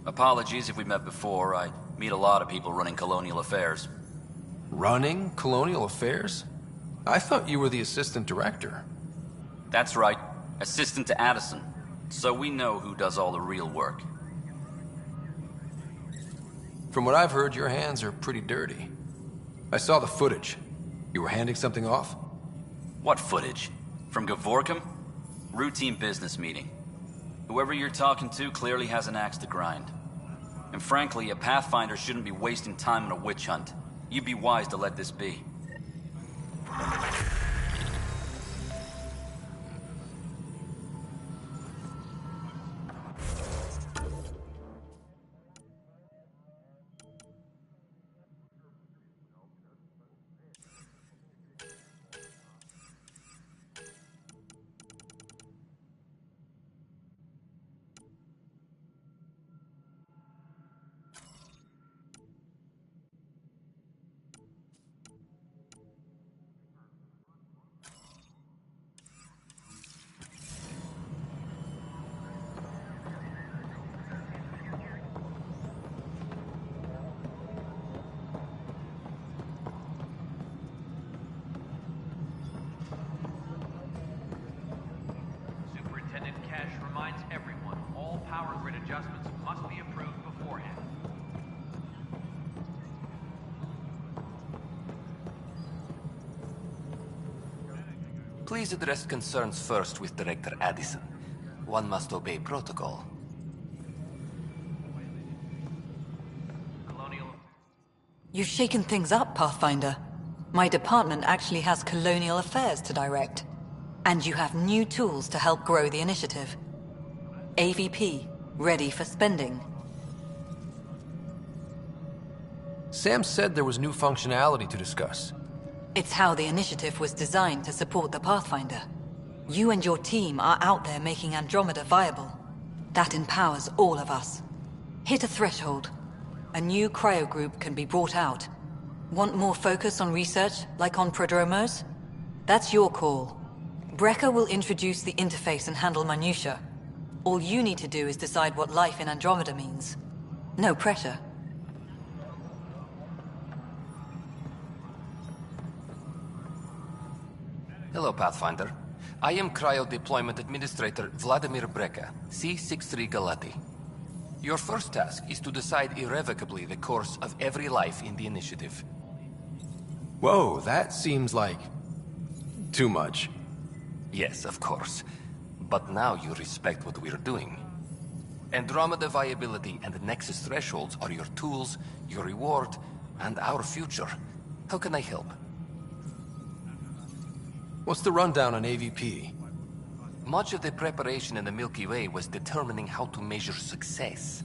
Apologies if we met before. I meet a lot of people running colonial affairs. Running colonial affairs? I thought you were the assistant director. That's right. Assistant to Addison. So we know who does all the real work. From what I've heard, your hands are pretty dirty. I saw the footage. You were handing something off? What footage? From Gavorkum? Routine business meeting. Whoever you're talking to clearly has an axe to grind. And frankly, a Pathfinder shouldn't be wasting time on a witch hunt. You'd be wise to let this be. Please address concerns first with Director Addison. One must obey protocol. You've shaken things up, Pathfinder. My department actually has colonial affairs to direct. And you have new tools to help grow the initiative. AVP, ready for spending. Sam said there was new functionality to discuss. It's how the initiative was designed to support the Pathfinder. You and your team are out there making Andromeda viable. That empowers all of us. Hit a threshold. A new cryo group can be brought out. Want more focus on research, like on Prodromos? That's your call. Brecker will introduce the interface and handle minutiae. All you need to do is decide what life in Andromeda means. No pressure. Hello, Pathfinder. I am Cryo Deployment Administrator Vladimir Brecker, C-63 Galati. Your first task is to decide irrevocably the course of every life in the initiative. Whoa, that seems like... too much. Yes, of course. But now you respect what we're doing. Andromeda viability and Nexus thresholds are your tools, your reward, and our future. How can I help? What's the rundown on AVP? Much of the preparation in the Milky Way was determining how to measure success.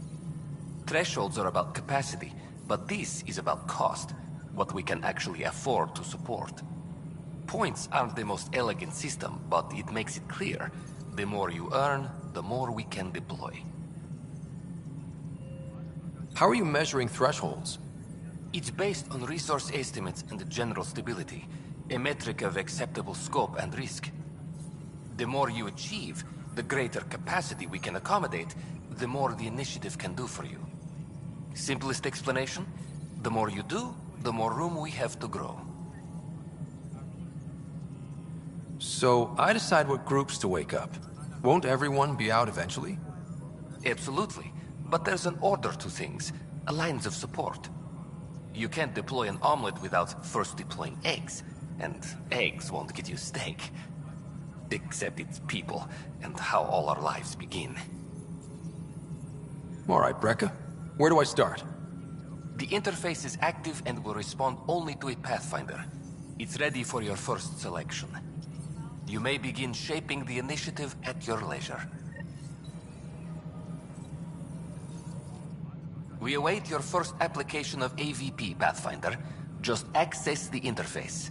Thresholds are about capacity, but this is about cost, what we can actually afford to support. Points aren't the most elegant system, but it makes it clear. The more you earn, the more we can deploy. How are you measuring thresholds? It's based on resource estimates and general stability, a metric of acceptable scope and risk. The more you achieve, the greater capacity we can accommodate, the more the initiative can do for you. Simplest explanation? The more you do, the more room we have to grow. So, I decide what groups to wake up. Won't everyone be out eventually? Absolutely. But there's an order to things, a lines of support. You can't deploy an omelet without first deploying eggs. And eggs won't get you steak. Except it's people, and how all our lives begin. Alright, Brecker. Where do I start? The interface is active and will respond only to a Pathfinder. It's ready for your first selection. You may begin shaping the initiative at your leisure. We await your first application of AVP, Pathfinder. Just access the interface.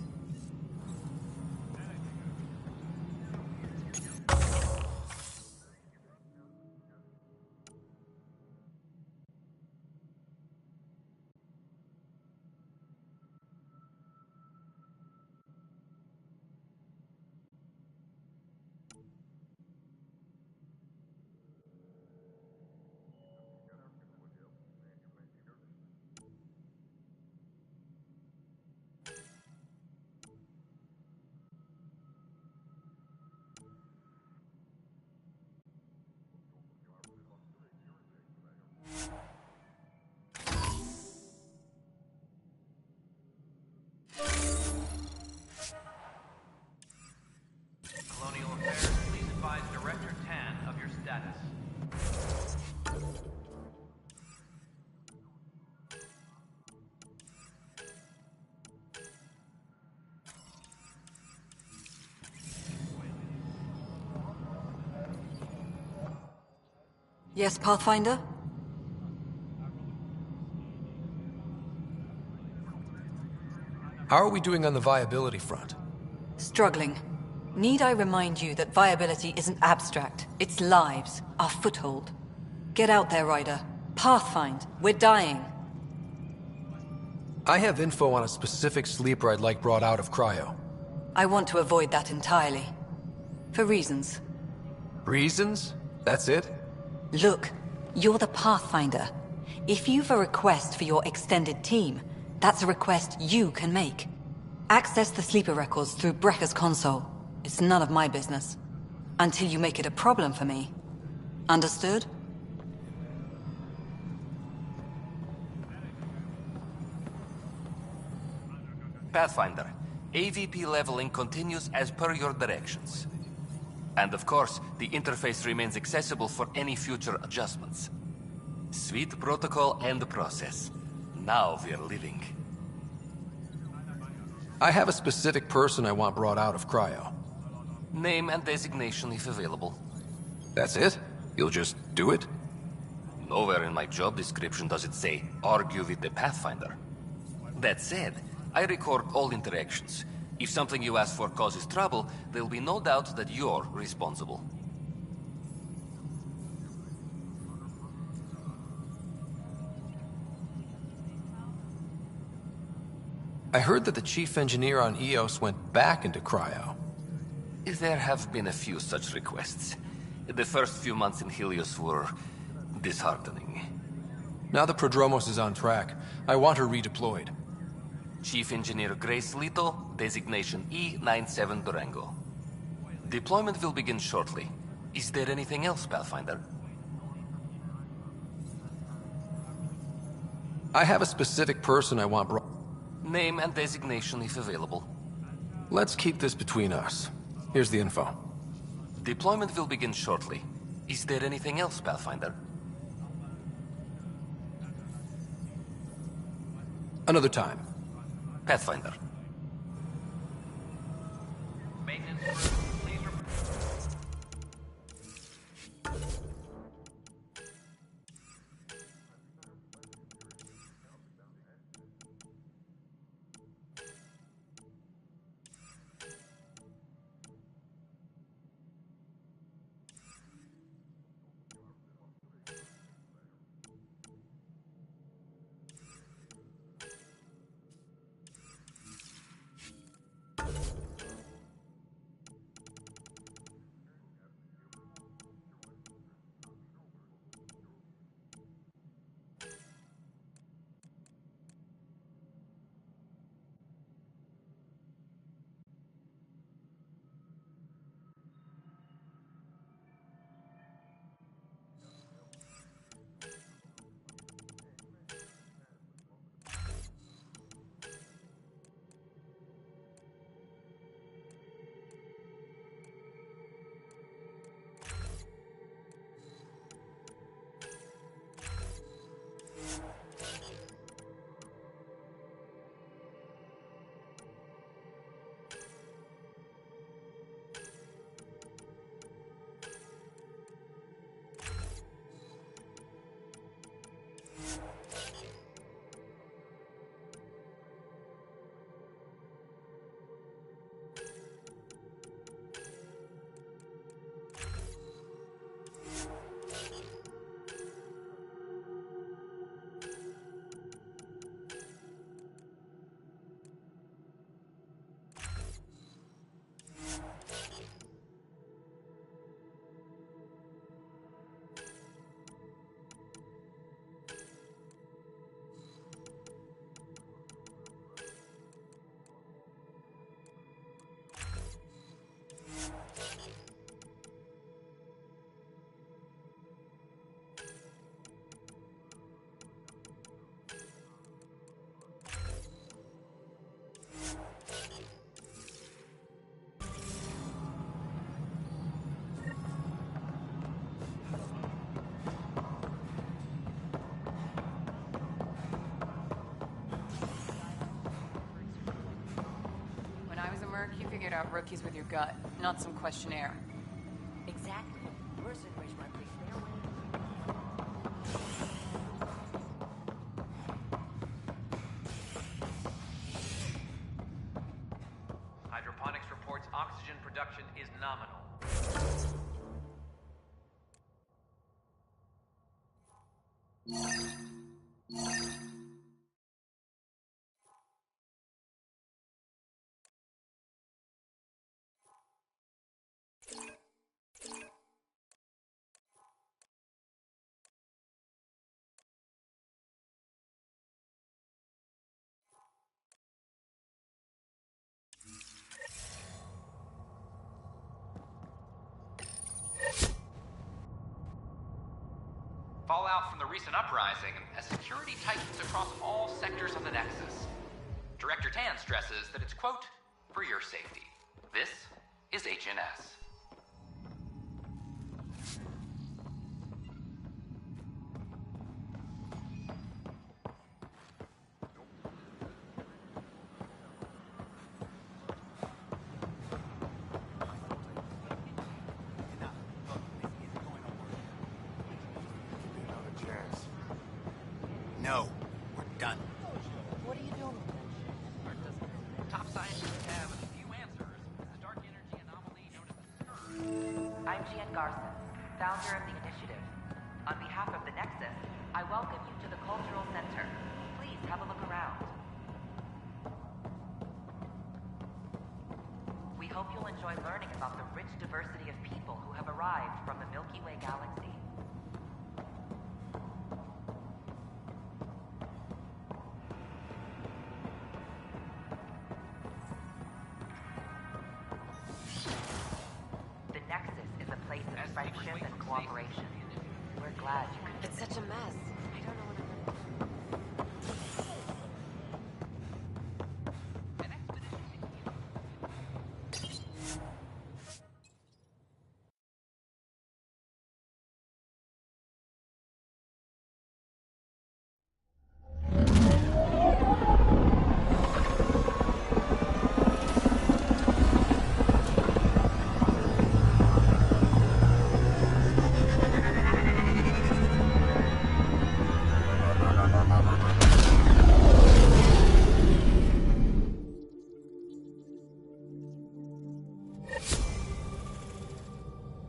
Yes, Pathfinder? How are we doing on the viability front? Struggling. Need I remind you that viability isn't abstract? It's lives, our foothold. Get out there, Ryder. Pathfind. We're dying. I have info on a specific sleeper I'd like brought out of cryo. I want to avoid that entirely. For reasons. Reasons? That's it? Look, you're the Pathfinder. If you've a request for your extended team, that's a request you can make. Access the sleeper records through Brekker's console. It's none of my business. Until you make it a problem for me. Understood? Pathfinder, AVP leveling continues as per your directions. And of course, the interface remains accessible for any future adjustments. Sweet protocol and process. Now we're living. I have a specific person I want brought out of cryo. Name and designation if available. That's it? You'll just do it? Nowhere in my job description does it say, argue with the Pathfinder. That said, I record all interactions. If something you ask for causes trouble, there'll be no doubt that you're responsible. I heard that the chief engineer on EOS went back into cryo. There have been a few such requests. The first few months in Helios were disheartening. Now the Prodromos is on track. I want her redeployed. Chief Engineer Grace Leto, designation E97 Durango. Deployment will begin shortly. Is there anything else, Pathfinder? I have a specific person I want brought... Name and designation if available. Let's keep this between us. Here's the info. Deployment will begin shortly. Is there anything else, Pathfinder? Another time. Pathfinder. You figured out rookies with your gut, not some questionnaire. Exactly. Mercenaries might be fair. fallout from the recent uprising as security tightens across all sectors of the Nexus. Director Tan stresses that it's, quote, for your safety. This is HNS. No, we're done. What are you doing? Top scientists have a few answers. The dark energy anomaly known as the Scourge. I'm Gian Garson, founder of the initiative. On behalf of the Nexus, I welcome you to the Cultural Center. Please have a look around. We hope you'll enjoy learning about the rich diversity of people who have arrived from the Milky Way galaxy. The Nexus is a place of friendship and cooperation. We're glad you could. It's such a mess. I don't know what I'm gonna do.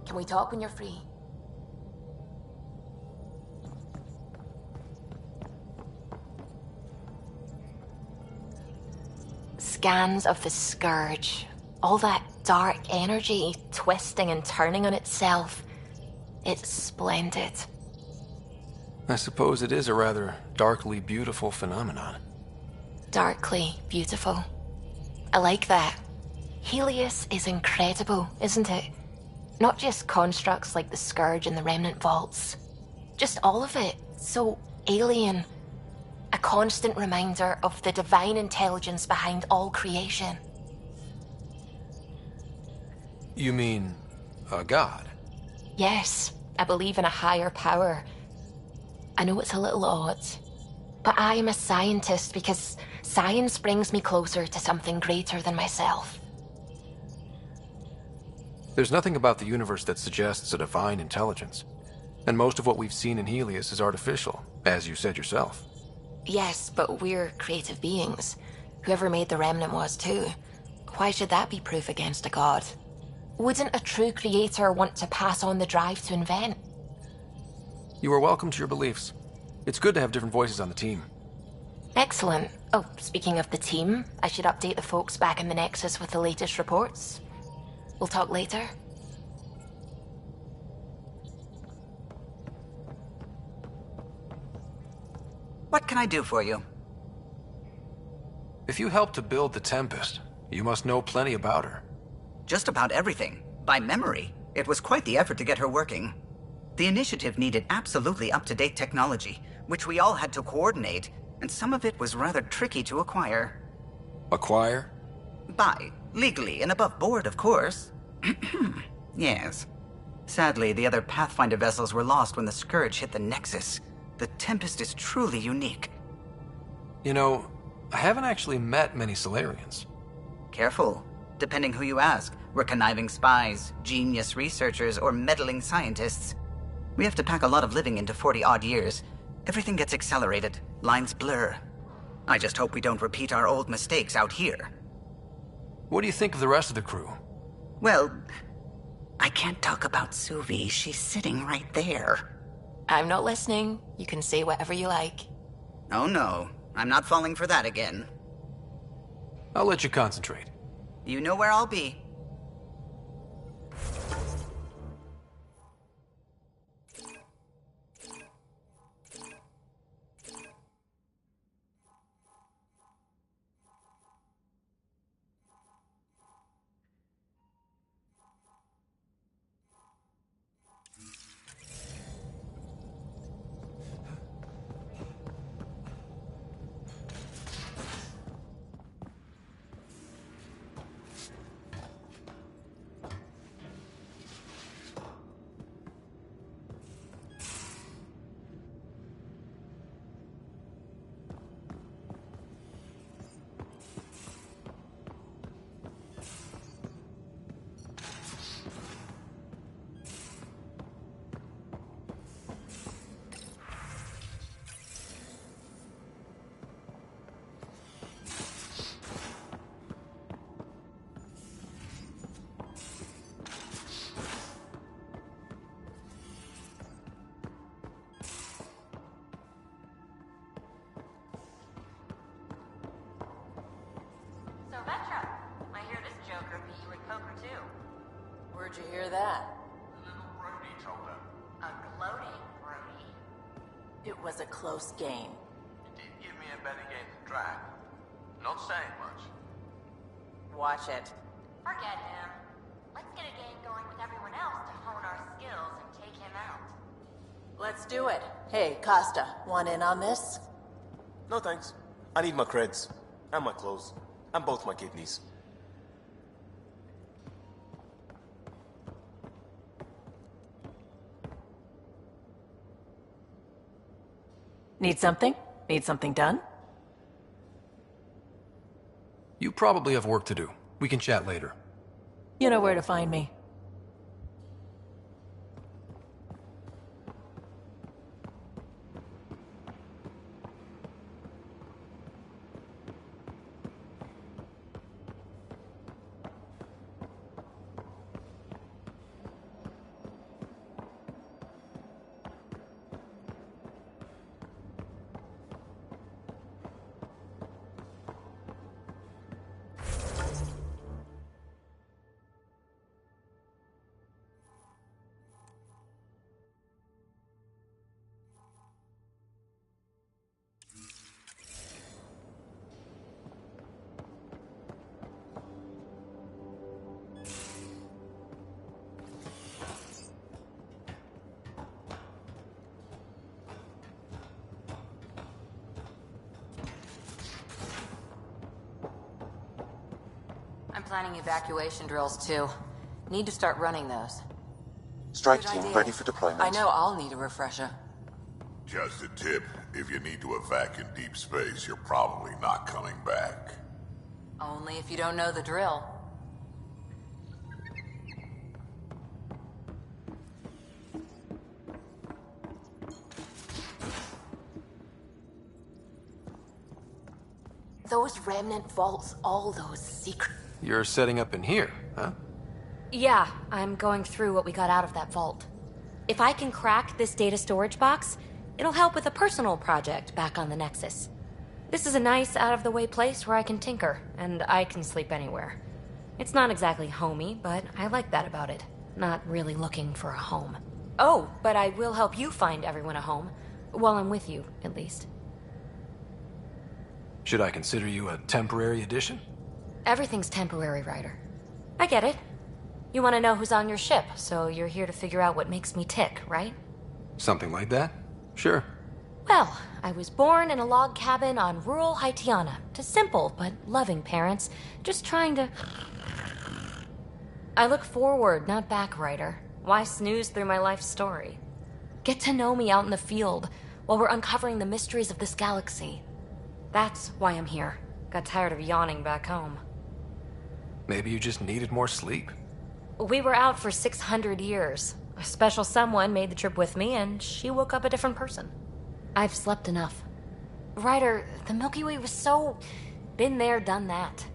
Can we talk when you're free? Scans of the Scourge. All that dark energy twisting and turning on itself. It's splendid. I suppose it is a rather darkly beautiful phenomenon. Darkly beautiful. I like that. Helios is incredible, isn't it? Not just constructs like the Scourge and the Remnant Vaults. Just all of it. So alien. A constant reminder of the divine intelligence behind all creation. You mean a god? Yes, I believe in a higher power. I know it's a little odd, but I am a scientist because science brings me closer to something greater than myself. There's nothing about the universe that suggests a divine intelligence. And most of what we've seen in Helios is artificial, as you said yourself. Yes, but we're creative beings. Whoever made the Remnant was too. Why should that be proof against a god? Wouldn't a true creator want to pass on the drive to invent? You are welcome to your beliefs. It's good to have different voices on the team. Excellent. Oh, speaking of the team, I should update the folks back in the Nexus with the latest reports. We'll talk later. What can I do for you? If you helped to build the Tempest, you must know plenty about her. Just about everything. By memory. It was quite the effort to get her working. The initiative needed absolutely up-to-date technology, which we all had to coordinate, and some of it was rather tricky to acquire. Acquire? Buy. Legally and above board, of course. Yes. Sadly, the other Pathfinder vessels were lost when the Scourge hit the Nexus. The Tempest is truly unique. You know, I haven't actually met many Solarians. Careful. Depending who you ask, we're conniving spies, genius researchers, or meddling scientists. We have to pack a lot of living into 40-odd years. Everything gets accelerated. Lines blur. I just hope we don't repeat our old mistakes out here. What do you think of the rest of the crew? Well, I can't talk about Suvi. She's sitting right there. I'm not listening. You can say whatever you like. Oh no, I'm not falling for that again. I'll let you concentrate. You know where I'll be. Where'd you hear that? Little Brody told her. A gloating Brody. It was a close game. He did give me a better game than Drac. Not saying much. Watch it. Forget him. Let's get a game going with everyone else to hone our skills and take him out. Let's do it. Hey, Costa, want in on this? No thanks. I need my creds. And my clothes. And both my kidneys. Need something? Need something done? You probably have work to do. We can chat later. You know where to find me. I'm planning evacuation drills too. Need to start running those. Strike Good team idea. ready for deployment. I know I'll need a refresher. Just a tip, if you need to evac in deep space, you're probably not coming back. Only if you don't know the drill. Those remnant vaults, all those secret... You're setting up in here, huh? Yeah, I'm going through what we got out of that vault. If I can crack this data storage box, it'll help with a personal project back on the Nexus. This is a nice, out-of-the-way place where I can tinker, and I can sleep anywhere. It's not exactly homey, but I like that about it. Not really looking for a home. Oh, but I will help you find everyone a home. While I'm with you, at least. Should I consider you a temporary addition? Everything's temporary, Ryder. I get it. You want to know who's on your ship, so you're here to figure out what makes me tick, right? Something like that? Sure. Well, I was born in a log cabin on rural Haitiana to simple but loving parents, just trying to... I look forward, not back, Ryder. Why snooze through my life story? Get to know me out in the field while we're uncovering the mysteries of this galaxy. That's why I'm here. Got tired of yawning back home. Maybe you just needed more sleep. We were out for 600 years. A special someone made the trip with me, and she woke up a different person. I've slept enough. Ryder, the Milky Way was so... been there, done that.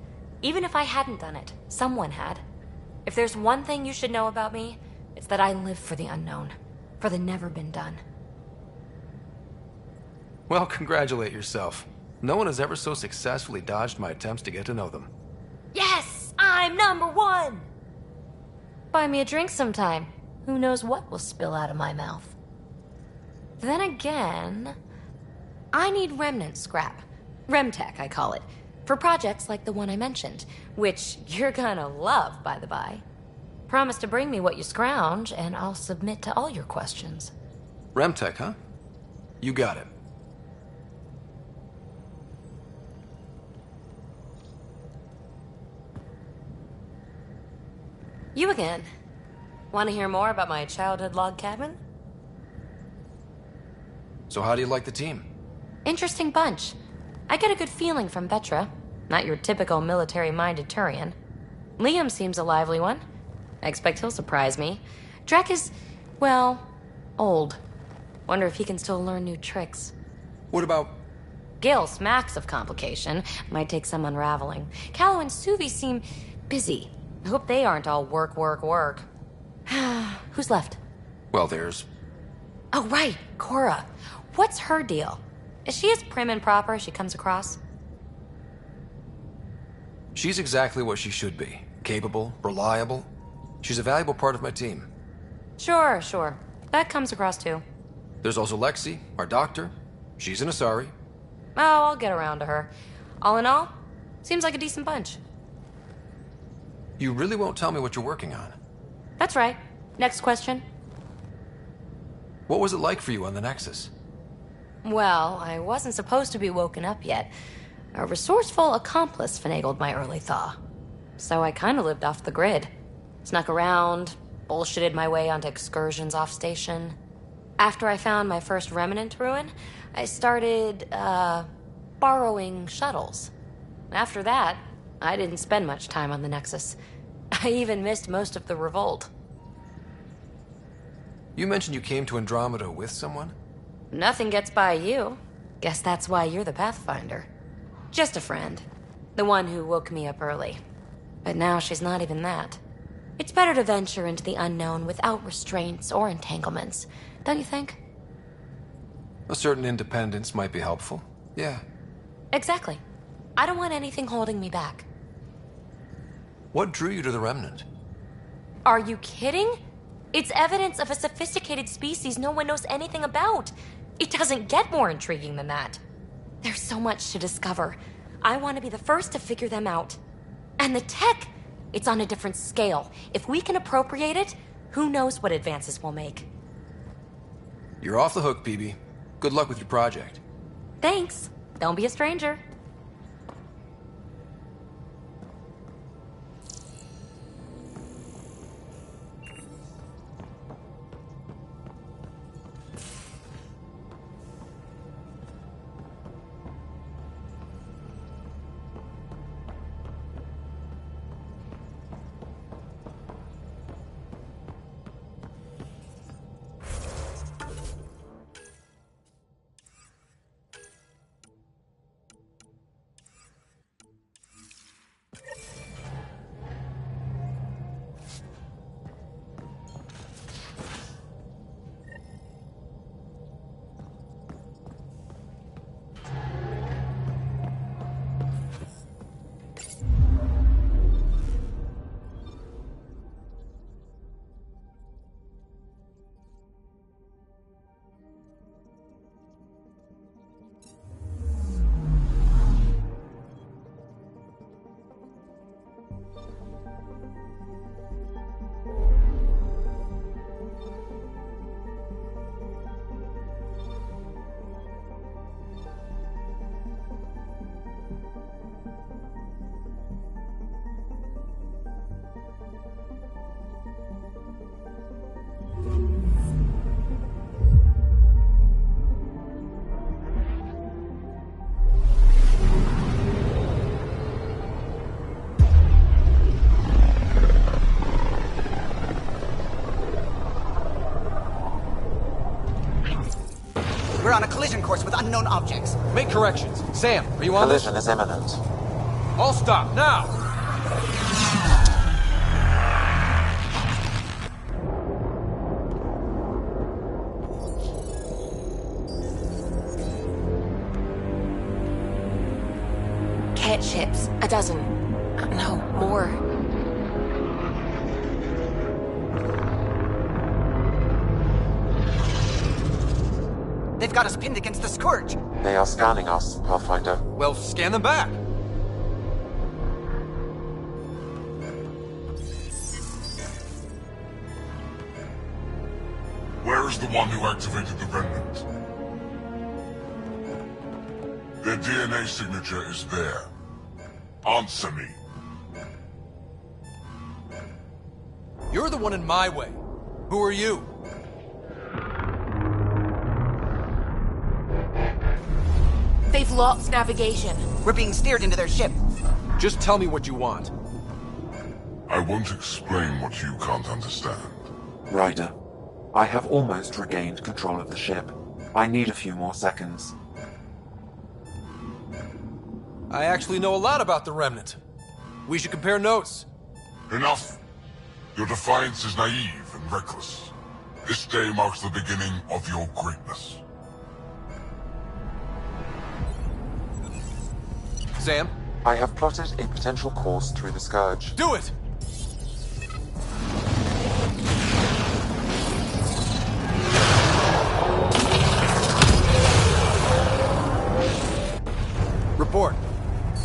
Even if I hadn't done it, someone had. If there's one thing you should know about me, it's that I live for the unknown. For the never been done. Well, congratulate yourself. No one has ever so successfully dodged my attempts to get to know them. Yes! I'm #1! Buy me a drink sometime. Who knows what will spill out of my mouth. Then again... I need remnant scrap. Remtech, I call it. For projects like the one I mentioned. Which you're gonna love, by the by. Promise to bring me what you scrounge, and I'll submit to all your questions. Remtech, huh? You got it. You again. Want to hear more about my childhood log cabin? So how do you like the team? Interesting bunch. I get a good feeling from Vetra. Not your typical military-minded Turian. Liam seems a lively one. I expect he'll surprise me. Drek is, well, old. Wonder if he can still learn new tricks. What about... Gil smacks of complication. Might take some unraveling. Callow and Suvi seem busy. I hope they aren't all work, work, work. Who's left? Well, there's... Oh, right, Cora. What's her deal? Is she as prim and proper as she comes across? She's exactly what she should be. Capable, reliable, She's a valuable part of my team. Sure, sure. That comes across too. There's also Lexi, our doctor. She's an Asari. Oh, I'll get around to her. All in all, seems like a decent bunch. You really won't tell me what you're working on? That's right. Next question. What was it like for you on the Nexus? Well, I wasn't supposed to be woken up yet. A resourceful accomplice finagled my early thaw. So I kinda lived off the grid. Snuck around, bullshitted my way onto excursions off station. After I found my first remnant ruin, I started, borrowing shuttles. After that, I didn't spend much time on the Nexus. I even missed most of the revolt. You mentioned you came to Andromeda with someone? Nothing gets by you. Guess that's why you're the Pathfinder. Just a friend. The one who woke me up early. But now she's not even that. It's better to venture into the unknown without restraints or entanglements, don't you think? A certain independence might be helpful. Yeah. Exactly. I don't want anything holding me back. What drew you to the Remnant? Are you kidding? It's evidence of a sophisticated species no one knows anything about. It doesn't get more intriguing than that. There's so much to discover. I want to be the first to figure them out. And the tech, it's on a different scale. If we can appropriate it, who knows what advances we'll make. You're off the hook, PB. Good luck with your project. Thanks. Don't be a stranger. We're on a collision course with unknown objects. Make corrections. Sam, are you on Collision is imminent. All stop, now! Cat ships. A dozen. No, more. They've got us pinned against the Scourge. They are scanning us, Pathfinder. Well, scan them back. Where is the one who activated the Remnant? Their DNA signature is there. Answer me. You're the one in my way. Who are you? They've lost navigation. We're being steered into their ship. Just tell me what you want. I won't explain what you can't understand. Ryder, I have almost regained control of the ship. I need a few more seconds. I actually know a lot about the Remnant. We should compare notes. Enough! Your defiance is naive and reckless. This day marks the beginning of your greatness. Sam? I have plotted a potential course through the Scourge. Do it! report?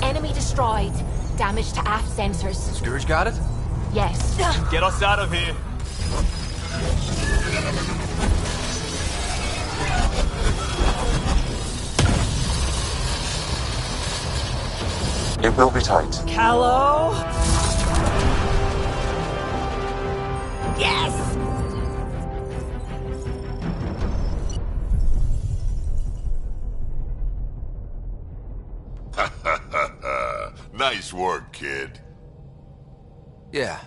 Enemy destroyed. Damage to aft sensors. Scourge got it? Yes. Get us out of here. It will be tight. Callow? Yes! Nice work, kid. Yeah.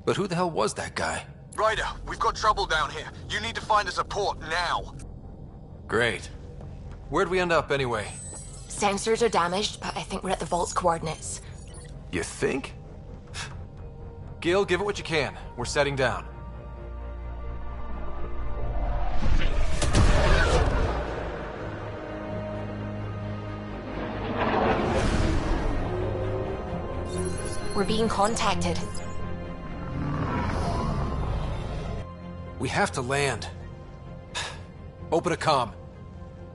But who the hell was that guy? Ryder, we've got trouble down here. You need to find us a port now. Great. Where'd we end up anyway? Sensors are damaged, but I think we're at the vault's coordinates. You think? Gil, give it what you can. We're setting down. We're being contacted. We have to land. Open a comm.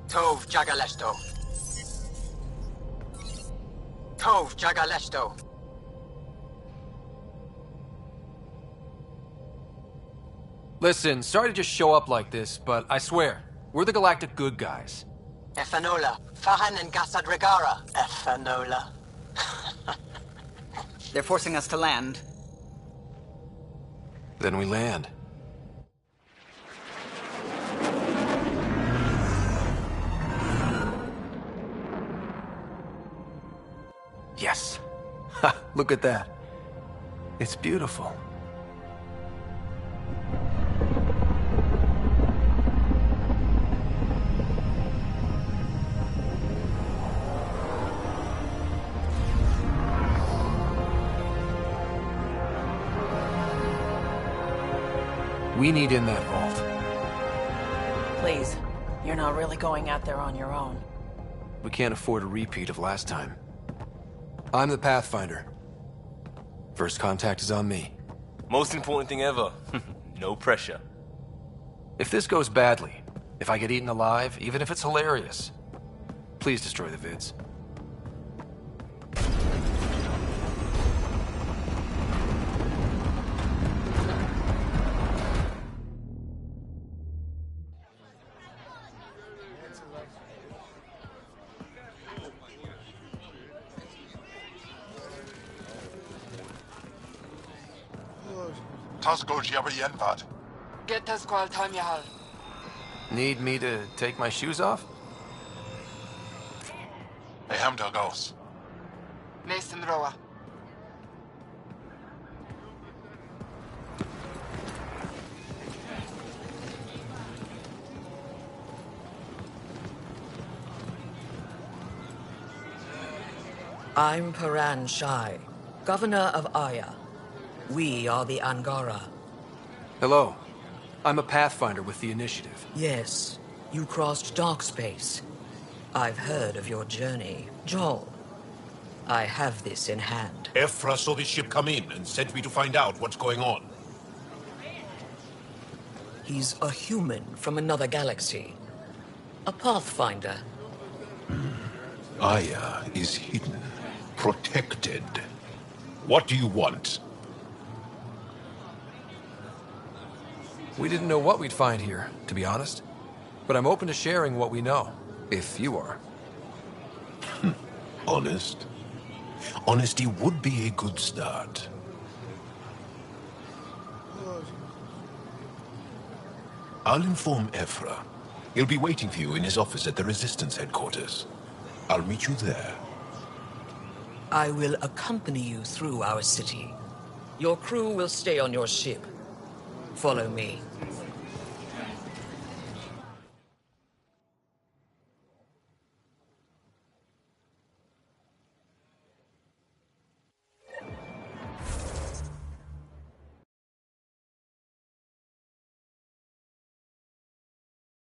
Tov Jagaleshto. Tov Jagaleshto. Listen, sorry to just show up like this, but I swear, we're the galactic good guys. Ethanola. Fahan and Gasadregara. Ethanola. They're forcing us to land. Then we land. Yes. Ha, look at that. It's beautiful. We need in that vault. Please, you're not really going out there on your own. We can't afford a repeat of last time. I'm the Pathfinder. First contact is on me. Most important thing ever. No pressure. If this goes badly, if I get eaten alive, even if it's hilarious, please destroy the vids. Get us qual time yahal. Need me to take my shoes off? Ghost. Nathan Roa. I'm Paran Shai, Governor of Aya. We are the Angara. Hello. I'm a Pathfinder with the Initiative. Yes, you crossed dark space. I've heard of your journey. Joel, I have this in hand. Ephra saw this ship come in and sent me to find out what's going on. He's a human from another galaxy. A Pathfinder. Aya is hidden, protected. What do you want? We didn't know what we'd find here, to be honest. But I'm open to sharing what we know, if you are. Honest? Honesty would be a good start. I'll inform Ephra. He'll be waiting for you in his office at the Resistance headquarters. I'll meet you there. I will accompany you through our city. Your crew will stay on your ship. Follow me.